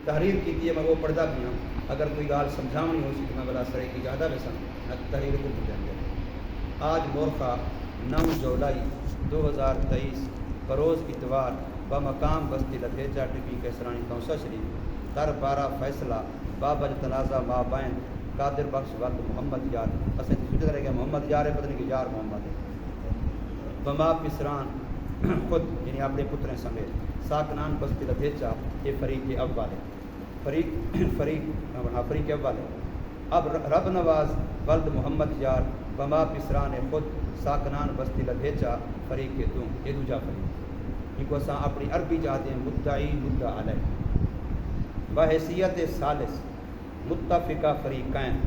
تحریر کی میں وہ پڑھتا بھی ہوں. اگر کوئی گال سمجھاونی ہو سی تو میں بلا سرے کی زیادہ ویسا تحریر کو بھول جائیں گے. آج مورخہ 9 جولائی 2023 بروز اتوار بمقام بستی لدھیچا ٹپی کیسرانی کونسا شریف در 12 فیصلہ بابج تنازع مابین قادر بخش ولد محمد یار اسے سوچ رہے کہ محمد یار ہے پتہ نہیں کہ یار محمد ہے بما پسران خود یعنی اپنے پتریں سمیت ساکنان بستی لدھیچا یہ فریق اول ہے. فریق اول ہے. اب رب نواز ولد محمد یار بما پسران خود ساکنان بستی لدھیچا فریق دوم یہ دوجا فریق ان کو اساں اپنی عربی چاہتے ہیں مدعی مدعا علیہ بحیثیت ثالث متفقہ فریقین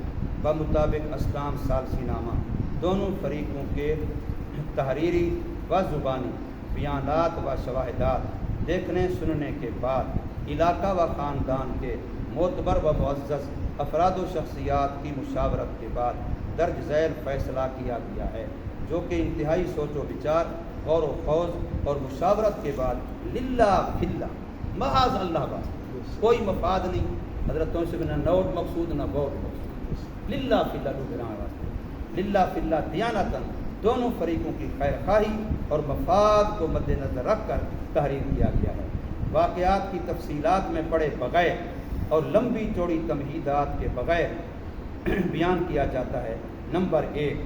بمطابق اسلام ثالثی نامہ. دونوں فریقوں کے تحریری و زبانی بیانات و شواہدات دیکھنے سننے کے بعد علاقہ و خاندان کے معتبر و معزز افراد و شخصیات کی مشاورت کے بعد درج ذیل فیصلہ کیا گیا ہے جو کہ انتہائی سوچ و بچار غور و خوض اور مشاورت کے بعد للہ فلہ محاذ اللہ بات کوئی مفاد نہیں. حضرتوں سے نہ نوٹ مقصود نہ بوٹ مقصود للہ فلہ واسطے للہ فلہ دیانتاً دونوں فریقوں کی خیر خواہی اور مفاد کو مد نظر رکھ کر تحریر کیا گیا ہے. واقعات کی تفصیلات میں پڑے بغیر اور لمبی چوڑی تمہیدات کے بغیر بیان کیا جاتا ہے. نمبر 1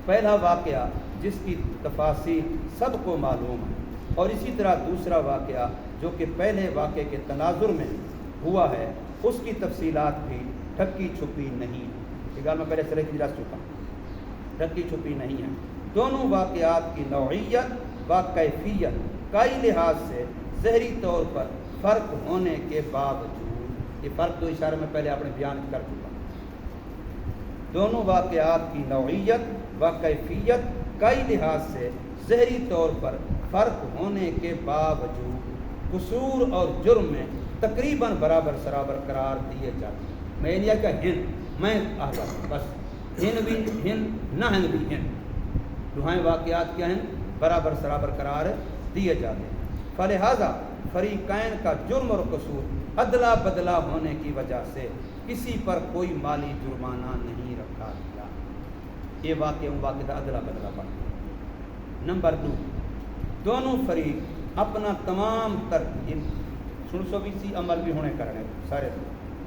پہلا واقعہ جس کی تفاصیل سب کو معلوم ہے اور اسی طرح دوسرا واقعہ جو کہ پہلے واقعے کے تناظر میں ہوا ہے اس کی تفصیلات بھی ڈھکی چھپی نہیں. یہ گال میں پہلے سرے کی رس چکا ڈھکی چھپی نہیں ہے. دونوں واقعات کی نوعیت و کیفیت کئی لحاظ سے ظاہری طور پر فرق ہونے کے باوجود یہ فرق دو اشارے میں پہلے آپ نے بیان کر چکا. دونوں واقعات کی نوعیت و کیفیت کئی لحاظ سے ظاہری طور پر فرق ہونے کے باوجود قصور اور جرم میں تقریباً برابر سرابر قرار دیے جاتے ہیں. میں انڈیا کا ہند میں بس ہند بھی ہند نہ ہند بھی ہند دوہائیں واقعات کیا ہیں برابر سرابر قرار دیے جاتے ہیں. فلہذا فریقین کا جرم اور قصور ادلا بدلا ہونے کی وجہ سے کسی پر کوئی مالی جرمانہ نہیں رکھا گیا. یہ واقعہ ادلا بدلا پڑ گیا. نمبر 2 دونوں فریق اپنا تمام تر سو بیسی عمل بھی ہونے کرنے سارے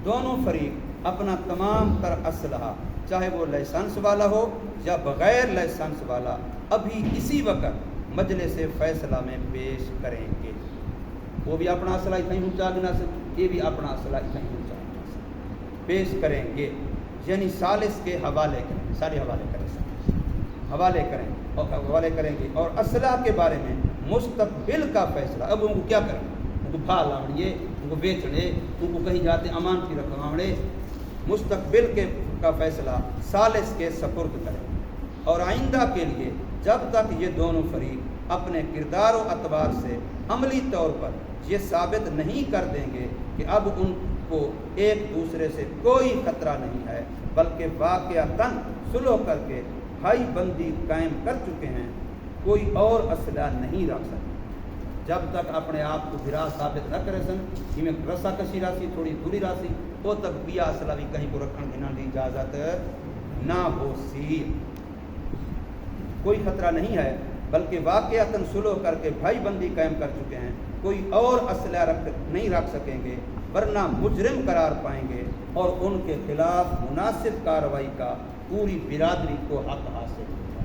دونوں فریق اپنا تمام تر اسلحہ چاہے وہ لائسنس والا ہو یا بغیر لائسنس والا ابھی اسی وقت مجلس فیصلہ میں پیش کریں گے. وہ بھی اپنا اسلحہ اتنا ہی اونچا گنا سے یہ بھی اپنا اسلحہ اتنا ہی اونچا گنا سے پیش کریں گے. یعنی ثالث کے حوالے کریں سارے حوالے کریں گے اور اسلحہ کے بارے میں مستقبل کا فیصلہ. اب ان کو کیا کریں ان کو بھا لاؤڑیے ان کو بیچنے ان کو کہیں جاتے امان کی رکھواڑے مستقبل کا فیصلہ ثالث کے سپرد کریں. اور آئندہ کے لیے جب تک یہ دونوں فریق اپنے کردار و اعتبار سے عملی طور پر یہ ثابت نہیں کر دیں گے کہ اب ان کو ایک دوسرے سے کوئی خطرہ نہیں ہے بلکہ واقعتاً سلو کر کے بھائی بندی قائم کر چکے ہیں کوئی اور اسلحہ نہیں رکھ سکتے. جب تک اپنے آپ کو بھرا ثابت نہ کرے سن کہ میں رسا کشی راسی تھوڑی دوری راسی وہ تک بیا اسلحہ بھی کہیں کو رکھنے دینا کی اجازت نہ ہو سی. کوئی خطرہ نہیں ہے بلکہ واقعتاً سلو کر کے بھائی بندی قائم کر چکے ہیں کوئی اور اسلحہ نہیں رکھ سکیں گے ورنہ مجرم قرار پائیں گے اور ان کے خلاف مناسب کارروائی کا پوری برادری کو حق حاصل ہوگا.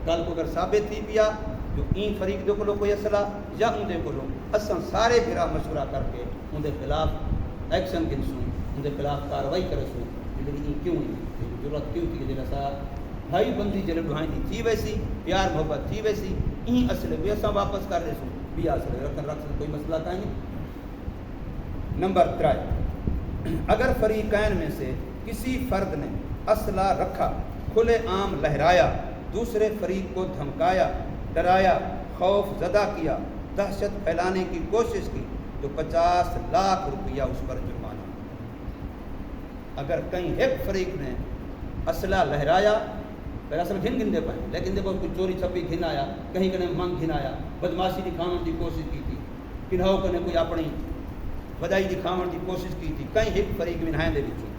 کل کو اگر ثابت تھی پیا جو این فریق دے کو کوئی اسلحہ یا ان دے کو اساں سارے بھرا مشورہ کر کے ان دے خلاف ایکشن گنسوں ان دے خلاف کارروائی کرے سوں لیکن کیوں نہیں ضرورت کیوں تھی جیسا بھائی بندی جلے ڈھائیں تھی ویسی پیار محبت تھی ویسی این اسلحے بھی اساں واپس کر رہے سوں بھی اسلحے رکھ سکتے کوئی مسئلہ کا نہیں. نمبر 3 اگر فریقین میں سے کسی فرد نے اسلحہ رکھا کھلے عام لہرایا دوسرے فریق کو دھمکایا ڈرایا خوف زدہ کیا دہشت پھیلانے کی کوشش کی تو 50 لاکھ روپیہ اس پر جرمانہ. اگر کہیں ایک فریق نے اسلحہ لہرایا پھر اصل گھن دے پائیں لیکن دیکھو کوئی چوری چھپی گھن آیا کہیں کہیں منگ گھن آیا بدماشی دکھانے کی کوشش کی تھی کنہوں کنے کوئی اپنی بدائی دکھاؤ کی کوشش کی تھی کہیں ایک فریق منہائیں دے وچوں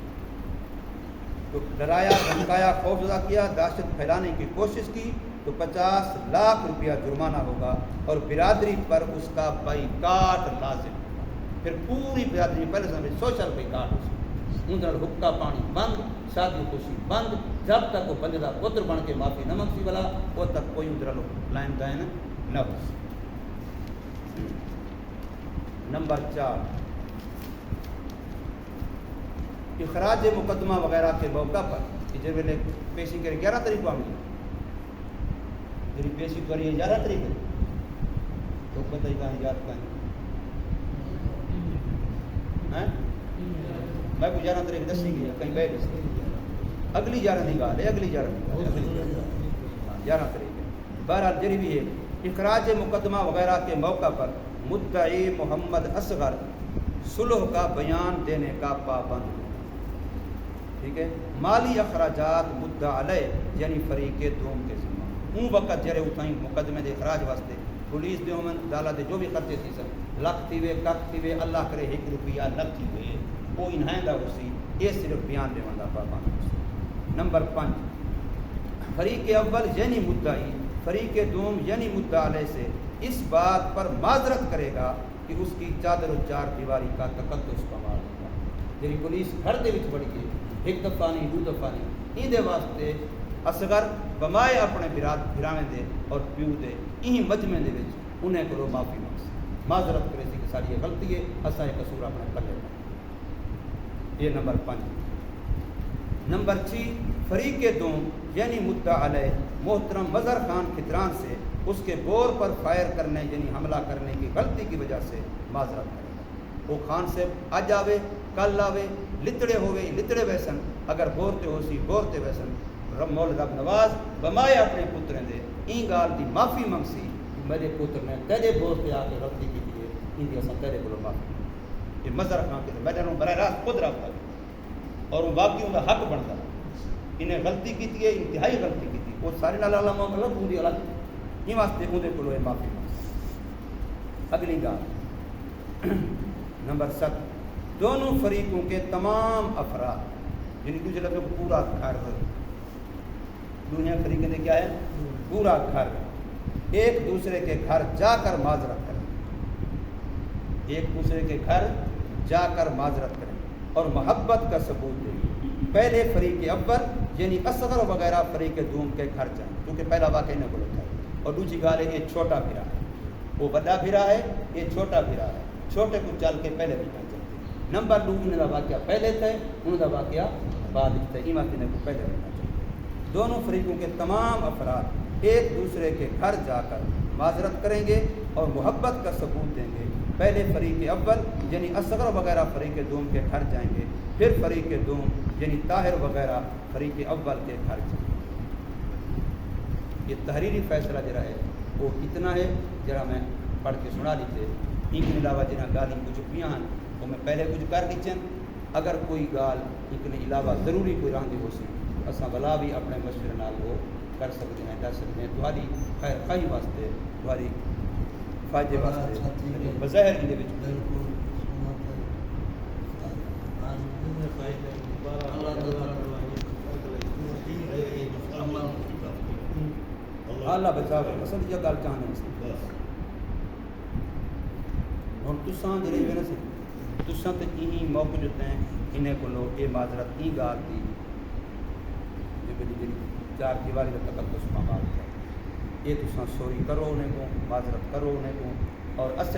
تو ڈرایا دھمکایا خوفزدہ کیا دہشت پھیلانے کی کوشش کی تو 50 لاکھ روپیہ جرمانہ ہوگا اور برادری پر اس کا بائیکاٹ لازم ہوگا. پھر پوری برادری پہلے سمجھ سوشل بائیکاٹ ہو سکتا اندر حکا پانی بند شادی خوشی بند جب تک وہ بندے کا پتر بن کے معافی نہ منگسی والا وہ تک کوئی ادھر لائن دائن نہ ہو. نمبر 4 اخراج مقدمہ وغیرہ کے موقع پر جب ویلے پیشی کرے 11 تاریخ کو آمدی جی پیشی کری 11 تاریخ تو پتہ ہی کہاں یاد کہیں میں کو 11 تاریخ دسی گیا کہیں گئے اگلی 11 کی گال ہے اگلی 11 تاریخ. بہرحال جڑی بھی ہے اخراج مقدمہ وغیرہ کے موقع پر مدعی محمد اصغر صلح کا بیان دینے کا پابند. ٹھیک ہے. مالی اخراجات مدعا علیہ یعنی فریق دوم کے ذمہ اون وقت جڑے اتائیں مقدمے دے اخراج واسطے پولیس دے ہومن عدالت دے جو بھی خرچے تھی سن لکھ تھی وے کک تھی وے اللہ کرے 1 روپیہ لکھ تھی وے وہ انہائیں دا اسی یہ صرف بیان دے وندا پابند. نمبر 5 فریق اول یعنی مدعی فریق دوم یعنی مدعا علیہ سے اس بات پر معذرت کرے گا کہ اس کی چادر و چار دیواری کا تقدس کمال ہوگا. یعنی پولیس گھر دے وچ بڑی گئی 1 دفعہ نہیں 2 دفعہ نہیں این دے واسطے اصغر بمائے اپنے بھراویں دے اور پیو دے این مجمع دے وچ انہیں کو معافی منگس معذرت کرے سی کہ ساری یہ غلطی ہے اساں یہ قصور اپنے پلے. یہ نمبر 5. نمبر 6 فریق دوم یعنی مدعا علیہ محترم مظہر خان کھتران سے اس کے بور پر فائر کرنے یعنی حملہ کرنے کی غلطی کی وجہ سے معذرت کرے گا. وہ خان سے اج آوے کل آوے لتڑے ہوئے لتڑے ویسن اگر بورتے ہو سی بورتے ویسن مول رب نواز بمائے اپنے پتریں دے این گال دی معافی منگسی میرے پتر نے تیرے بورتے آ کے غلطی کی دیے ان کی اصل تیرے کو معافی. یہ مظہر خان کے میں نے براہ راست خود رابطہ اور وہ واقعی ان کا حق بنتا انہیں غلطی کی ہے انتہائی غلطی کی وہ سارے نال اللہ الگ ہوں الگ یہ واسطے اندر کو معافی منگ. اگلی گال نمبر 7 دونوں فریقوں کے تمام افراد یعنی دوسرے لفظ پورا گھر دنیا فریقیں نے کیا ہے پورا گھر ایک دوسرے کے گھر جا کر معذرت کریں ایک دوسرے کے گھر جا کر معذرت کریں اور محبت کا ثبوت دیں. پہلے فریق اول یعنی اصغر وغیرہ فریق دوم کے گھر جائیں کیونکہ پہلا واقعہ انہیں بولتا ہے. اور دوسری گال ہے یہ چھوٹا بھرا ہے وہ بڑا بھرا ہے یہ چھوٹا بھرا ہے چھوٹے کو چل کے پہلے بھی چلتے. نمبر 2 انہوں کا واقعہ پہلے تھے انہوں کا واقعہ بعد تھے ایمان کو پہلے رکھنا چاہیے. دونوں فریقوں کے تمام افراد ایک دوسرے کے گھر جا کر معذرت کریں گے اور محبت کا ثبوت دیں گے. پہلے فریق اول یعنی اصغر وغیرہ فریق دوم کے گھر جائیں گے پھر فریق دوم یعنی طاہر وغیرہ فریق اول کے گھر جائیں گے. یہ تحریری فیصلہ جڑا ہے وہ اتنا ہے جڑا میں پڑھ کے سنا دیتے. ان کے علاوہ جنہیں گالی کچھ پیاں ہیں وہ میں پہلے کچھ کر دیچن اگر کوئی گال ان کے علاوہ ضروری کوئی راندی ہو سی اساں بلا بھی اپنے مشورے نال وہ کر سکتے ہیں دس سکتے ہیں تمہاری خیر خواہی واسطے تمہاری فائدے واسطے بظاہر ان اللہ بچا اصل یہ گل چاہنے ہوں تساں جڑے ہوئے نا سی تساں تے یہی موقع دیتے ہیں انہیں کو لوگ یہ معذرت کی گال تھی جی چار دیواری کا تقدس مقام ہے یہ تساں سوری کرو انہیں کو معذرت کرو انہیں کو اور اصل